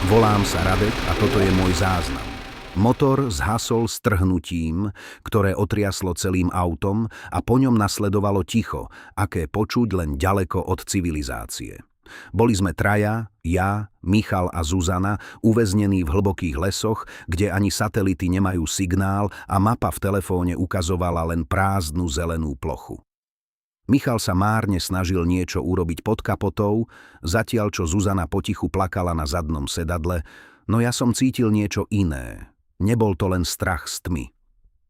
Volám sa Radek a toto je môj záznam. Motor zhasol strhnutím, ktoré otriaslo celým autom a po ňom nasledovalo ticho, aké počuť len ďaleko od civilizácie. Boli sme traja, ja, Michal a Zuzana, uväznení v hlbokých lesoch, kde ani satelity nemajú signál a mapa v telefóne ukazovala len prázdnu zelenú plochu. Michal sa márne snažil niečo urobiť pod kapotou, zatiaľ čo Zuzana potichu plakala na zadnom sedadle, no ja som cítil niečo iné. Nebol to len strach z tmy.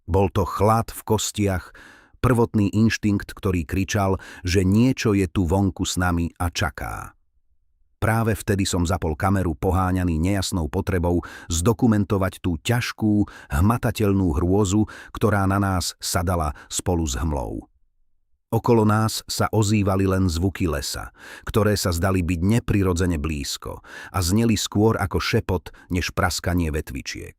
Bol to chlad v kostiach, prvotný inštinkt, ktorý kričal, že niečo je tu vonku s nami a čaká. Práve vtedy som zapol kameru poháňaný nejasnou potrebou zdokumentovať tú ťažkú, hmatateľnú hrôzu, ktorá na nás sadala spolu s hmlou. Okolo nás sa ozývali len zvuky lesa, ktoré sa zdali byť neprirodzene blízko a zneli skôr ako šepot, než praskanie vetvičiek.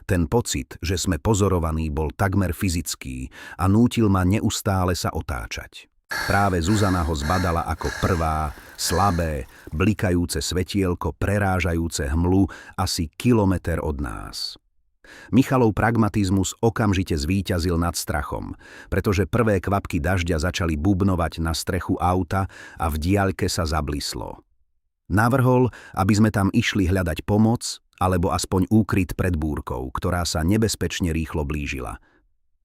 Ten pocit, že sme pozorovaní, bol takmer fyzický a nútil ma neustále sa otáčať. Práve Zuzana ho zbadala ako prvá, slabé, blikajúce svetielko, prerážajúce hmlu asi kilometer od nás. Michalov pragmatizmus okamžite zvíťazil nad strachom, pretože prvé kvapky dažďa začali bubnovať na strechu auta a v diaľke sa zablislo. Navrhol, aby sme tam išli hľadať pomoc, alebo aspoň úkryt pred búrkou, ktorá sa nebezpečne rýchlo blížila.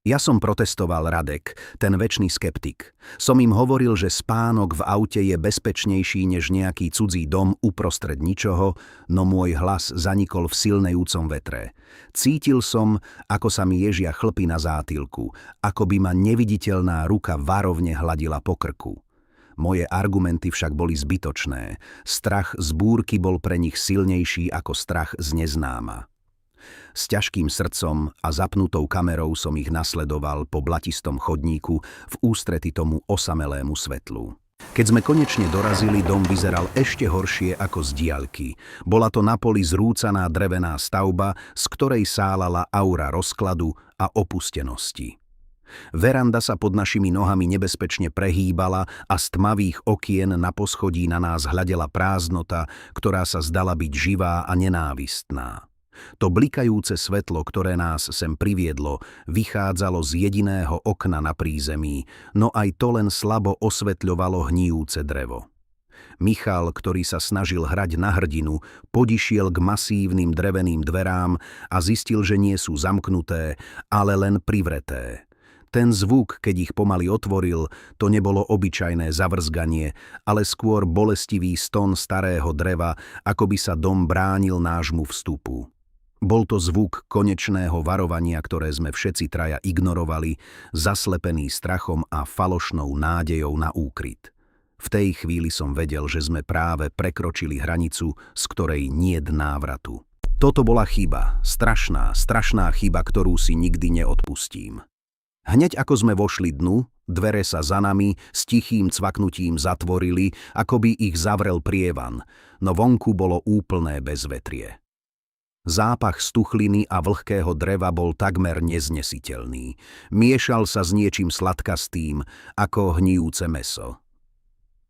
Ja som protestoval, Radek, ten večný skeptik. Som im hovoril, že spánok v aute je bezpečnejší než nejaký cudzí dom uprostred ničoho, no môj hlas zanikol v silnejúcom vetre. Cítil som, ako sa mi ježia chlpy na zátilku, ako by ma neviditeľná ruka varovne hladila po krku. Moje argumenty však boli zbytočné. Strach z búrky bol pre nich silnejší ako strach z neznáma. S ťažkým srdcom a zapnutou kamerou som ich nasledoval po blatistom chodníku v ústrety tomu osamelému svetlu. Keď sme konečne dorazili, dom vyzeral ešte horšie ako z diaľky. Bola to na poli zrúcaná drevená stavba, z ktorej sálala aura rozkladu a opustenosti. Veranda sa pod našimi nohami nebezpečne prehýbala a z tmavých okien na poschodí na nás hľadela prázdnota, ktorá sa zdala byť živá a nenávistná. To blikajúce svetlo, ktoré nás sem priviedlo, vychádzalo z jediného okna na prízemí, no aj to len slabo osvetľovalo hnijúce drevo. Michal, ktorý sa snažil hrať na hrdinu, podišiel k masívnym dreveným dverám a zistil, že nie sú zamknuté, ale len privreté. Ten zvuk, keď ich pomaly otvoril, to nebolo obyčajné zavrzganie, ale skôr bolestivý ston starého dreva, ako by sa dom bránil nášmu vstupu. Bol to zvuk konečného varovania, ktoré sme všetci traja ignorovali, zaslepení strachom a falošnou nádejou na úkryt. V tej chvíli som vedel, že sme práve prekročili hranicu, z ktorej niet návratu. Toto bola chyba, strašná chyba, ktorú si nikdy neodpustím. Hneď ako sme vošli dnu, dvere sa za nami s tichým cvaknutím zatvorili, ako by ich zavrel prievan, no vonku bolo úplné bezvetrie. Zápach stuchliny a vlhkého dreva bol takmer neznesiteľný. Miešal sa s niečím sladkastým, ako hnijúce mäso.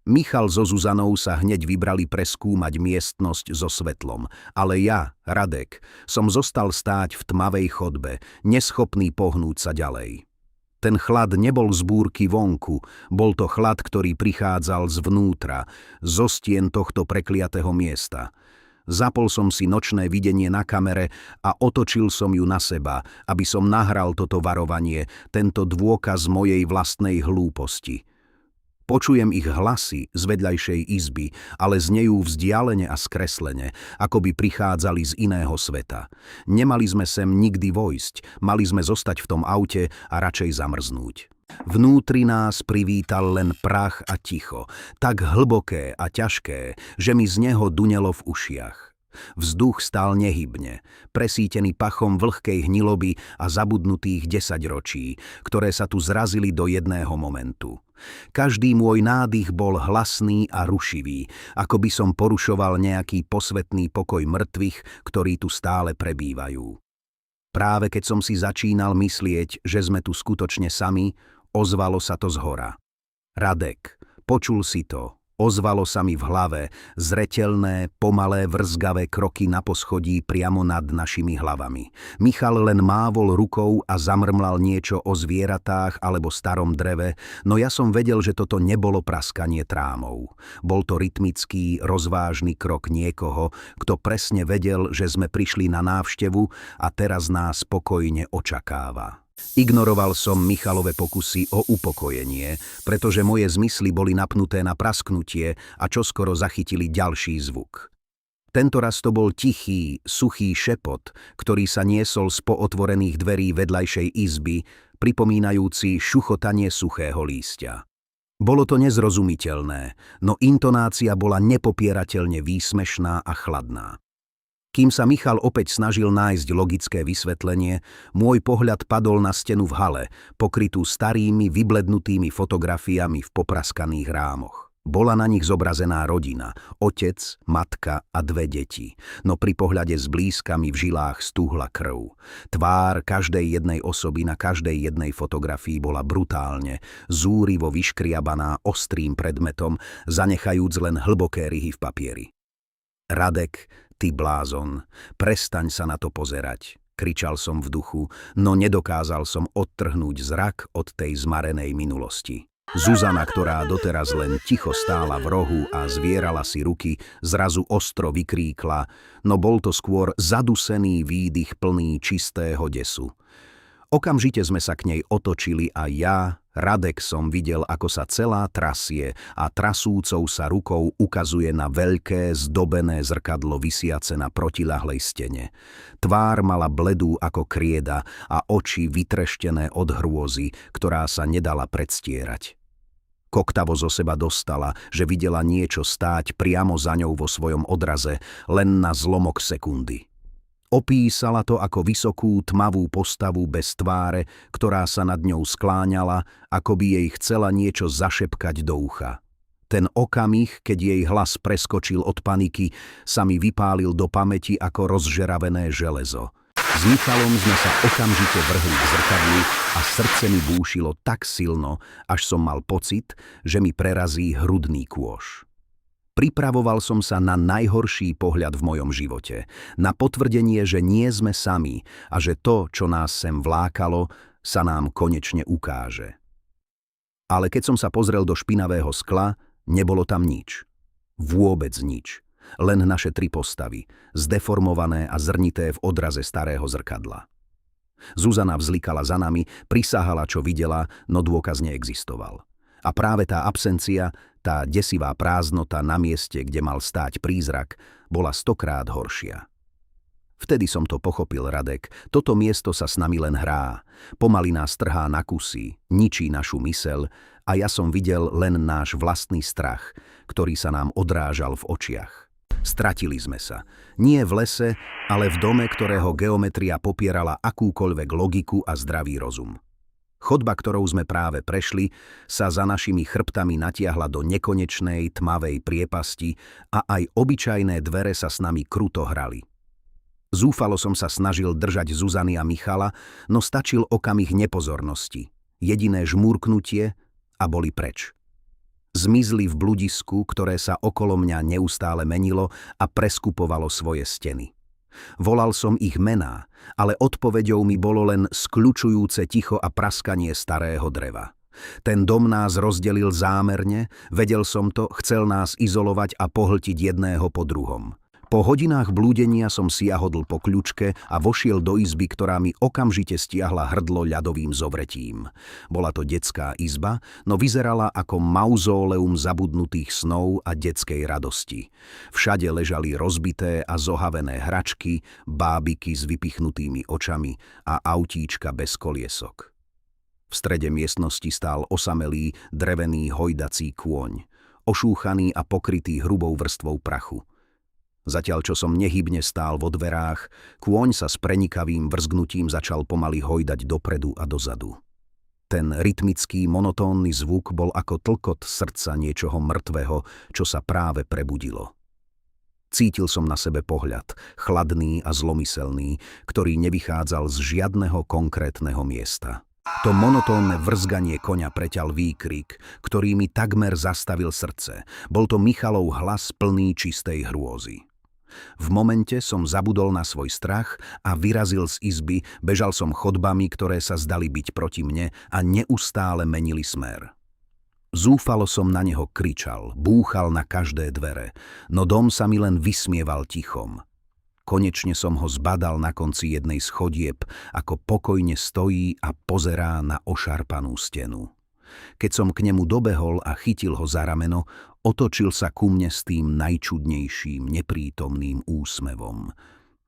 Michal so Zuzanou sa hneď vybrali preskúmať miestnosť so svetlom, ale ja, Radek, som zostal stáť v tmavej chodbe, neschopný pohnúť sa ďalej. Ten chlad nebol z búrky vonku, bol to chlad, ktorý prichádzal zvnútra, zo stien tohto prekliatého miesta. Zapol som si nočné videnie na kamere a otočil som ju na seba, aby som nahral toto varovanie, tento dôkaz mojej vlastnej hlúposti. Počujem ich hlasy z vedľajšej izby, ale znejú vzdialene a skreslene, ako by prichádzali z iného sveta. Nemali sme sem nikdy vojsť, mali sme zostať v tom aute a radšej zamrznúť. Vnútri nás privítal len prach a ticho, tak hlboké a ťažké, že mi z neho dunelo v ušiach. Vzduch stál nehybne, presítený pachom vlhkej hniloby a zabudnutých 10 ročí, ktoré sa tu zrazili do jedného momentu. Každý môj nádych bol hlasný a rušivý, ako by som porušoval nejaký posvetný pokoj mŕtvych, ktorí tu stále prebývajú. Práve keď som si začínal myslieť, že sme tu skutočne sami, ozvalo sa to zhora. Radek, počul si to, Ozvalo sa mi v hlave, zreteľné, pomalé, vrzgavé kroky na poschodí priamo nad našimi hlavami. Michal len mávol rukou a zamrmlal niečo o zvieratách alebo starom dreve, no ja som vedel, že toto nebolo praskanie trámov. Bol to rytmický, rozvážny krok niekoho, kto presne vedel, že sme prišli na návštevu a teraz nás spokojne očakáva. Ignoroval som Michalove pokusy o upokojenie, pretože moje zmysly boli napnuté na prasknutie a čoskoro zachytili ďalší zvuk. Tentoraz to bol tichý, suchý šepot, ktorý sa niesol z pootvorených dverí vedľajšej izby, pripomínajúci šuchotanie suchého lístia. Bolo to nezrozumiteľné, no intonácia bola nepopierateľne výsmešná a chladná. Kým sa Michal opäť snažil nájsť logické vysvetlenie, môj pohľad padol na stenu v hale, pokrytú starými, vyblednutými fotografiami v popraskaných rámoch. Bola na nich zobrazená rodina, otec, matka a 2 deti, no pri pohľade zblízka mi v žilách stúhla krv. Tvár každej jednej osoby na každej jednej fotografii bola brutálne, zúrivo vyškriabaná ostrým predmetom, zanechajúc len hlboké ryhy v papieri. Radek, ty blázon, prestaň sa na to pozerať, kričal som v duchu, no nedokázal som odtrhnúť zrak od tej zmarenej minulosti. Zuzana, ktorá doteraz len ticho stála v rohu a zvierala si ruky, zrazu ostro vykríkla, no bol to skôr zadusený výdych plný čistého desu. Okamžite sme sa k nej otočili a ja, Radek, som videl, ako sa celá trasie a trasúcou sa rukou ukazuje na veľké, zdobené zrkadlo visiace na protiľahlej stene. Tvár mala bledú ako krieda a oči vytreštené od hrôzy, ktorá sa nedala predstierať. Koktavo zo seba dostala, že videla niečo stáť priamo za ňou vo svojom odraze, len na zlomok sekundy. Opísala to ako vysokú, tmavú postavu bez tváre, ktorá sa nad ňou skláňala, ako by jej chcela niečo zašepkať do ucha. Ten okamih, keď jej hlas preskočil od paniky, sa mi vypálil do pamäti ako rozžeravené železo. S Michalom sme sa okamžite vrhli k zrkadlu a srdce mi búšilo tak silno, až som mal pocit, že mi prerazí hrudný kôš. Pripravoval som sa na najhorší pohľad v mojom živote, na potvrdenie, že nie sme sami a že to, čo nás sem vlákalo, sa nám konečne ukáže. Ale keď som sa pozrel do špinavého skla, nebolo tam nič. Vôbec nič. Len naše 3 postavy, zdeformované a zrnité v odraze starého zrkadla. Zuzana vzlikala za nami, prisahala, čo videla, no dôkaz neexistoval. A práve tá absencia, tá desivá prázdnota na mieste, kde mal stáť prízrak, bola 100-krát horšia. Vtedy som to pochopil, Radek, toto miesto sa s nami len hrá. Pomaly nás trhá na kusy, ničí našu myseľ a ja som videl len náš vlastný strach, ktorý sa nám odrážal v očiach. Stratili sme sa. Nie v lese, ale v dome, ktorého geometria popierala akúkoľvek logiku a zdravý rozum. Chodba, ktorou sme práve prešli, sa za našimi chrbtami natiahla do nekonečnej tmavej priepasti a aj obyčajné dvere sa s nami kruto hrali. Zúfalo som sa snažil držať Zuzany a Michala, no stačil okamih nepozornosti. Jediné žmúrknutie a boli preč. Zmizli v bludisku, ktoré sa okolo mňa neustále menilo a preskupovalo svoje steny. Volal som ich mená, ale odpoveďou mi bolo len skľučujúce ticho a praskanie starého dreva. Ten dom nás rozdelil zámerne, vedel som to, chcel nás izolovať a pohltiť jedného po druhom. Po hodinách blúdenia som siahodl po kľučke a vošiel do izby, ktorá mi okamžite stiahla hrdlo ľadovým zovretím. Bola to detská izba, no vyzerala ako mauzóleum zabudnutých snov a detskej radosti. Všade ležali rozbité a zohavené hračky, bábiky s vypichnutými očami a autíčka bez koliesok. V strede miestnosti stál osamelý, drevený hojdací kôň, ošúchaný a pokrytý hrubou vrstvou prachu. Zatiaľ, čo som nehybne stál vo dverách, kôň sa s prenikavým vrzgnutím začal pomaly hojdať dopredu a dozadu. Ten rytmický, monotónny zvuk bol ako tlkot srdca niečoho mŕtvého, čo sa práve prebudilo. Cítil som na sebe pohľad, chladný a zlomyselný, ktorý nevychádzal z žiadneho konkrétneho miesta. To monotónne vrzganie koňa preťal výkrik, ktorý mi takmer zastavil srdce. Bol to Michalov hlas plný čistej hrôzy. V momente som zabudol na svoj strach a vyrazil z izby, bežal som chodbami, ktoré sa zdali byť proti mne a neustále menili smer. Zúfalo som na neho kričal, búchal na každé dvere, no dom sa mi len vysmieval tichom. Konečne som ho zbadal na konci jednej z chodieb, ako pokojne stojí a pozerá na ošarpanú stenu. Keď som k nemu dobehol a chytil ho za rameno, otočil sa ku mne s tým najčudnejším, neprítomným úsmevom.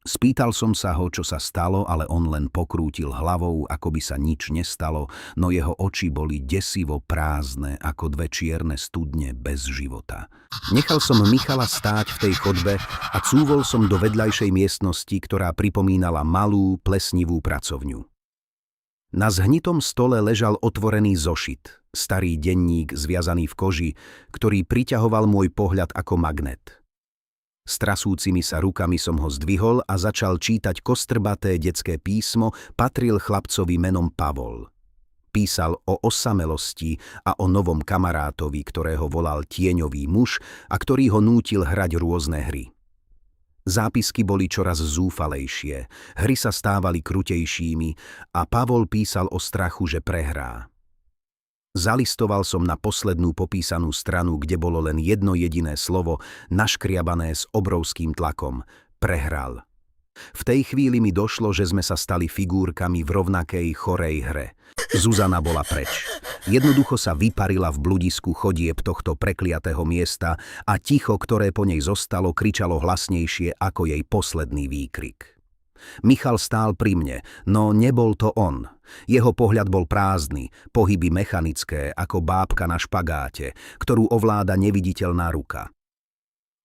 Spýtal som sa ho, čo sa stalo, ale on len pokrútil hlavou, ako by sa nič nestalo, no jeho oči boli desivo prázdne, ako dve čierne studne bez života. Nechal som Michala stáť v tej chodbe a cúvol som do vedľajšej miestnosti, ktorá pripomínala malú, plesnivú pracovňu. Na zhnitom stole ležal otvorený zošit, starý denník zviazaný v koži, ktorý priťahoval môj pohľad ako magnet. S trasúcimi sa rukami som ho zdvihol a začal čítať kostrbaté detské písmo, patril chlapcovi menom Pavol. Písal o osamelosti a o novom kamarátovi, ktorého volal Tieňový muž a ktorý ho nútil hrať rôzne hry. Zápisky boli čoraz zúfalejšie, hry sa stávali krutejšími a Pavol písal o strachu, že prehrá. Zalistoval som na poslednú popísanú stranu, kde bolo len jedno jediné slovo, naškriabané s obrovským tlakom. Prehral. V tej chvíli mi došlo, že sme sa stali figúrkami v rovnakej chorej hre. Zuzana bola preč. Jednoducho sa vyparila v bludisku chodieb tohto prekliatého miesta a ticho, ktoré po nej zostalo, kričalo hlasnejšie ako jej posledný výkrik. Michal stál pri mne, no nebol to on. Jeho pohľad bol prázdny, pohyby mechanické, ako bábka na špagáte, ktorú ovláda neviditeľná ruka.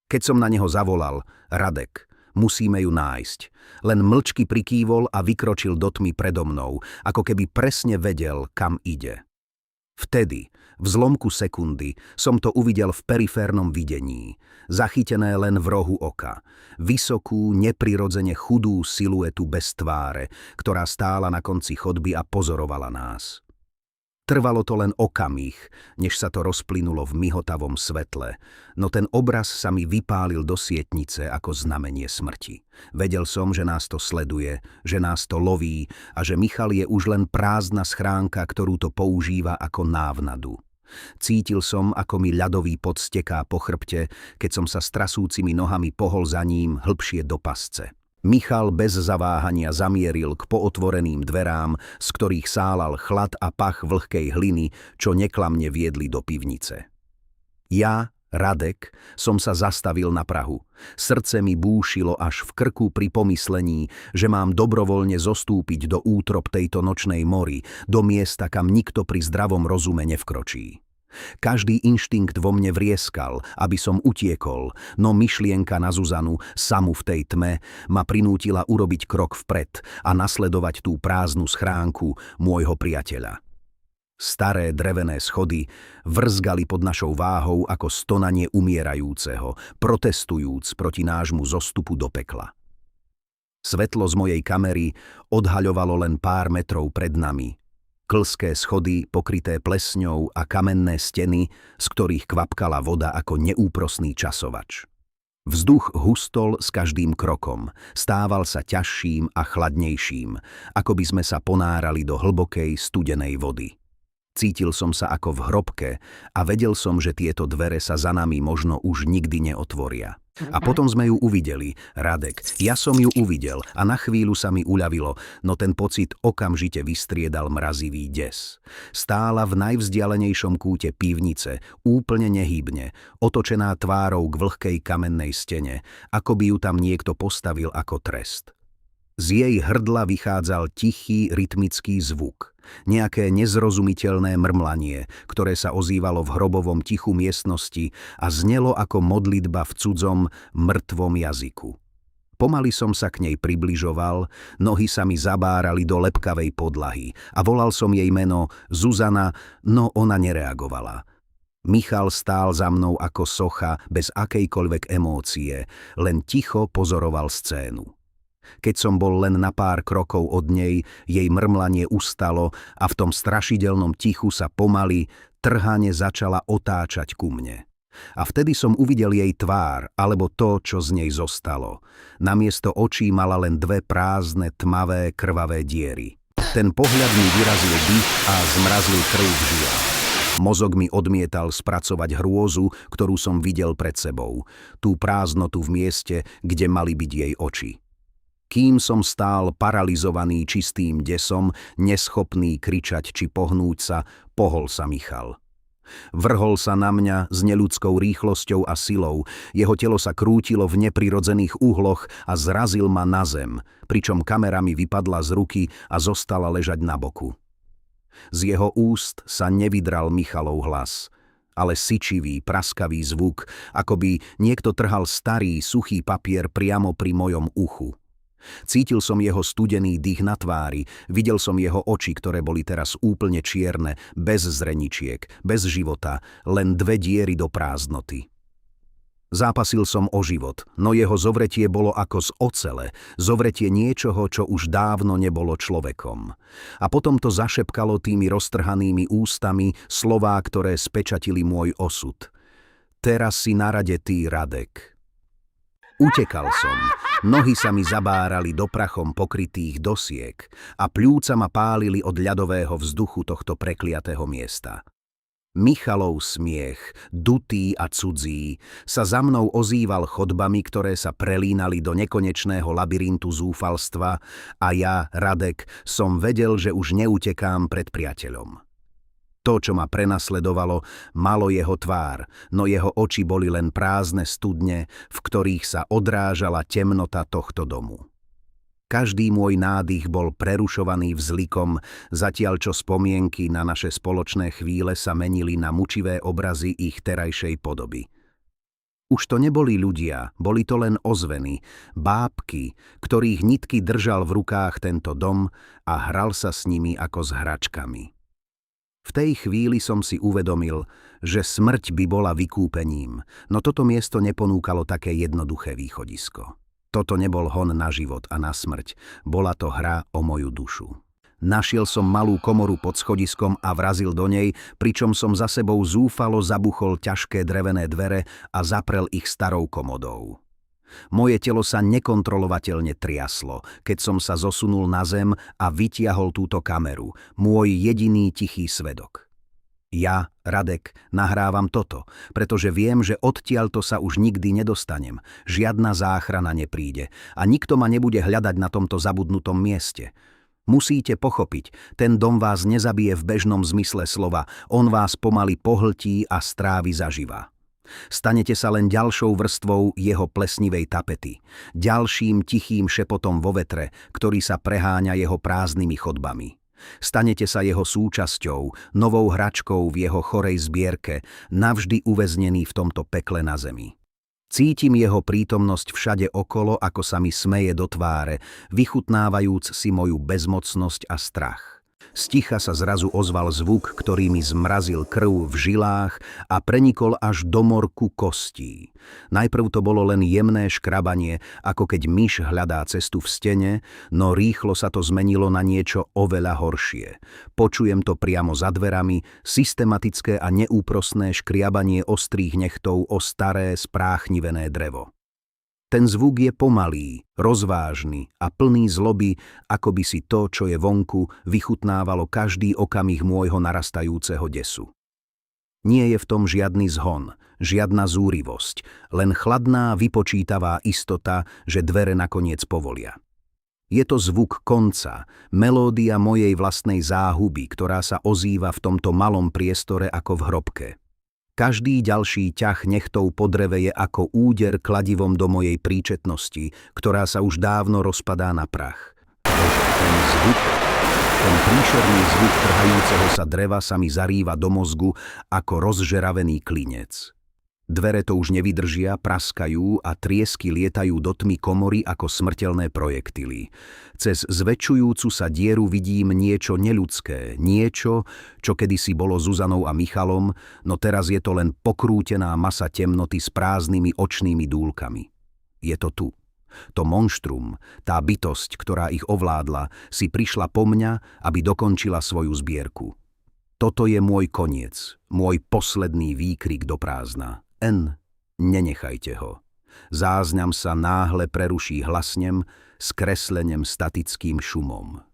Keď som na neho zavolal, Radek, musíme ju nájsť, len mlčky prikývol a vykročil do tmy predo mnou, ako keby presne vedel, kam ide. Vtedy, v zlomku sekundy, som to uvidel v periférnom videní, zachytené len v rohu oka. Vysokú, neprirodzene chudú siluetu bez tváre, ktorá stála na konci chodby a pozorovala nás. Trvalo to len okamih, než sa to rozplynulo v mihotavom svetle, no ten obraz sa mi vypálil do sietnice ako znamenie smrti. Vedel som, že nás to sleduje, že nás to loví a že Michal je už len prázdna schránka, ktorú to používa ako návnadu. Cítil som, ako mi ľadový pot steká po chrbte, keď som sa s trasúcimi nohami pohol za ním hlbšie do pasce. Michal bez zaváhania zamieril k pootvoreným dverám, z ktorých sálal chlad a pach vlhkej hliny, čo neklamne viedli do pivnice. Ja, Radek, som sa zastavil na prahu. Srdce mi búšilo až v krku pri pomyslení, že mám dobrovoľne zostúpiť do útrop tejto nočnej mori, do miesta, kam nikto pri zdravom rozume nevkročí. Každý inštinkt vo mne vrieskal, aby som utiekol, no myšlienka na Zuzanu, samu v tej tme, ma prinútila urobiť krok vpred a nasledovať tú prázdnu schránku môjho priateľa. Staré drevené schody vrzgali pod našou váhou ako stonanie umierajúceho, protestujúc proti nášmu zostupu do pekla. Svetlo z mojej kamery odhaľovalo len pár metrov pred nami. Klské schody pokryté plesňou a kamenné steny, z ktorých kvapkala voda ako neúprosný časovač. Vzduch hustol s každým krokom, stával sa ťažším a chladnejším, ako by sme sa ponárali do hlbokej studenej vody. Cítil som sa ako v hrobke a vedel som, že tieto dvere sa za nami možno už nikdy neotvoria. A potom sme ju uvideli, Radek, ja som ju uvidel a na chvíľu sa mi uľavilo, no ten pocit okamžite vystriedal mrazivý des. Stála v najvzdialenejšom kúte pivnice, úplne nehybne, otočená tvárou k vlhkej kamennej stene, ako by ju tam niekto postavil ako trest. Z jej hrdla vychádzal tichý rytmický zvuk, nejaké nezrozumiteľné mrmlanie, ktoré sa ozývalo v hrobovom tichu miestnosti a znelo ako modlitba v cudzom, mŕtvom jazyku. Pomaly som sa k nej približoval, nohy sa mi zabárali do lepkavej podlahy a volal som jej meno Zuzana, no ona nereagovala. Michal stál za mnou ako socha, bez akejkoľvek emócie, len ticho pozoroval scénu. Keď som bol len na pár krokov od nej, jej mrmlanie ustalo a v tom strašidelnom tichu sa pomaly, trhane začala otáčať ku mne. A vtedy som uvidel jej tvár, alebo to, čo z nej zostalo. Namiesto očí mala len dve prázdne, tmavé, krvavé diery. Ten pohľad mi vyrazil dých a zmrazil krv v žilách. Mozog mi odmietal spracovať hrôzu, ktorú som videl pred sebou. Tú prázdnotu v mieste, kde mali byť jej oči. Kým som stál paralizovaný čistým desom, neschopný kričať či pohnúť sa, pohol sa Michal. Vrhol sa na mňa s neľudskou rýchlosťou a silou, jeho telo sa krútilo v neprirodzených uhloch a zrazil ma na zem, pričom kamera mi vypadla z ruky a zostala ležať na boku. Z jeho úst sa nevydral Michalov hlas, ale syčivý, praskavý zvuk, ako by niekto trhal starý, suchý papier priamo pri mojom uchu. Cítil som jeho studený dých na tvári, videl som jeho oči, ktoré boli teraz úplne čierne, bez zreničiek, bez života, len dve diery do prázdnoty. Zápasil som o život, no jeho zovretie bolo ako z ocele, zovretie niečoho, čo už dávno nebolo človekom. A potom to zašepkalo tými roztrhanými ústami slová, ktoré spečatili môj osud. Teraz si na rade ty, Radek. Utekal som, nohy sa mi zabárali do prachom pokrytých dosiek a pľúca ma pálili od ľadového vzduchu tohto prekliatého miesta. Michalov smiech, dutý a cudzí, sa za mnou ozýval chodbami, ktoré sa prelínali do nekonečného labyrintu zúfalstva a ja, Radek, som vedel, že už neutekám pred priateľom. To, čo ma prenasledovalo, malo jeho tvár, no jeho oči boli len prázdne studne, v ktorých sa odrážala temnota tohto domu. Každý môj nádych bol prerušovaný vzlikom, zatiaľ čo spomienky na naše spoločné chvíle sa menili na mučivé obrazy ich terajšej podoby. Už to neboli ľudia, boli to len ozveny, bábky, ktorých nitky držal v rukách tento dom a hral sa s nimi ako s hračkami. V tej chvíli som si uvedomil, že smrť by bola vykúpením, no toto miesto neponúkalo také jednoduché východisko. Toto nebol hon na život a na smrť, bola to hra o moju dušu. Našiel som malú komoru pod schodiskom a vrazil do nej, pričom som za sebou zúfalo zabuchol ťažké drevené dvere a zaprel ich starou komodou. Moje telo sa nekontrolovateľne triaslo, keď som sa zosunul na zem a vytiahol túto kameru, môj jediný tichý svedok. Ja, Radek, nahrávam toto, pretože viem, že odtiaľto sa už nikdy nedostanem, žiadna záchrana nepríde a nikto ma nebude hľadať na tomto zabudnutom mieste. Musíte pochopiť, ten dom vás nezabije v bežnom zmysle slova, on vás pomaly pohltí a strávi zaživa. Stanete sa len ďalšou vrstvou jeho plesnivej tapety, ďalším tichým šepotom vo vetre, ktorý sa preháňa jeho prázdnymi chodbami. Stanete sa jeho súčasťou, novou hračkou v jeho chorej zbierke, navždy uväznený v tomto pekle na zemi. Cítim jeho prítomnosť všade okolo, ako sa mi smeje do tváre, vychutnávajúc si moju bezmocnosť a strach. Sticha sa zrazu ozval zvuk, ktorý mi zmrazil krv v žilách a prenikol až do morku kostí. Najprv to bolo len jemné škrabanie, ako keď myš hľadá cestu v stene, no rýchlo sa to zmenilo na niečo oveľa horšie. Počujem to priamo za dverami, systematické a neúprosné škriabanie ostrých nechtov o staré, spráchnivené drevo. Ten zvuk je pomalý, rozvážny a plný zloby, ako by si to, čo je vonku, vychutnávalo každý okamih môjho narastajúceho desu. Nie je v tom žiadny zhon, žiadna zúrivosť, len chladná, vypočítavá istota, že dvere nakoniec povolia. Je to zvuk konca, melódia mojej vlastnej záhuby, ktorá sa ozýva v tomto malom priestore ako v hrobke. Každý ďalší ťah nechtov po dreve je ako úder kladivom do mojej príčetnosti, ktorá sa už dávno rozpadá na prach. Ten príšerný zvuk trhajúceho sa dreva sa mi zarýva do mozgu ako rozžeravený klinec. Dvere to už nevydržia, praskajú a triesky lietajú do tmy komory ako smrteľné projektily. Cez zväčšujúcu sa dieru vidím niečo neľudské, niečo, čo kedysi bolo Zuzanou a Michalom, no teraz je to len pokrútená masa temnoty s prázdnymi očnými dúlkami. Je to tu. To monštrum, tá bytosť, ktorá ich ovládla, si prišla po mňa, aby dokončila svoju zbierku. Toto je môj koniec, môj posledný výkrik do prázdna. N, nenechajte ho. Záznam sa náhle preruší hlasnem, skreslením statickým šumom.